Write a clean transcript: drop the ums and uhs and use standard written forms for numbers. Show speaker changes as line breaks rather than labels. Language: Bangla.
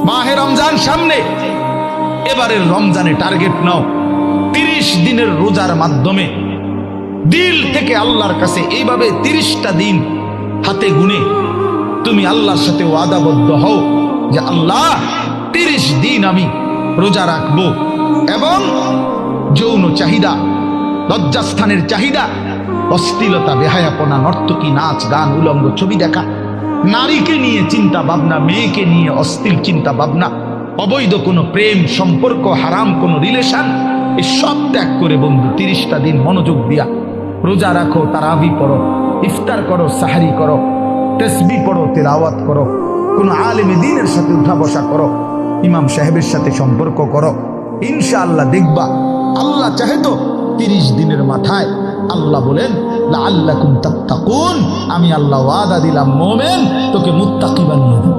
মাহে রমজান সামনে, এবারের রমজানে টার্গেট নাও 30 দিনের রোজার মাধ্যমে দিল থেকে আল্লাহর কাছে এইভাবে 30টা দিন হাতে গুনে তুমি আল্লাহর সাথে ওয়াদাবদ্ধ হও যে আল্লাহ 30 দিন আমি রোজা রাখবো। এবং যৌন চাহিদা, লজ্জাস্থানের চাহিদা, অশ্লীলতা, বেহায়াপনা, নর্তকী, নাচ গান, উলঙ্গ ছবি দেখা, নারীকে নিয়ে চিন্তা ভাবনা, মেয়েকে নিয়ে অশ্লীল চিন্তা ভাবনা, অবৈধ কোনো প্রেম সম্পর্ক, হারাম কোনো রিলেশন, এই সব ত্যাগ করে বন্ধু 30টা দিন মনোযোগ দিয়া রোজা রাখো, তারাবি পড়ো, ইফতার করো, সাহারি করো, তাসবিহ পড়ো, তেলাওয়াত করো, কোনো আলেমে দ্বীনের সাথে উঠা বসা করো, ইমাম সাহেবের সাথে সম্পর্ক করো। ইনশাআল্লাহ দেখবা আল্লাহ চাহে তো 30 দিনের মাথায় আল্লাহ বলেন লাআল্লাকুম তাত্তাকুন, আমি আল্লাহ ওয়াদা দিলাম মোমেন তোকে মুত্তাকি বানিয়ে দেব।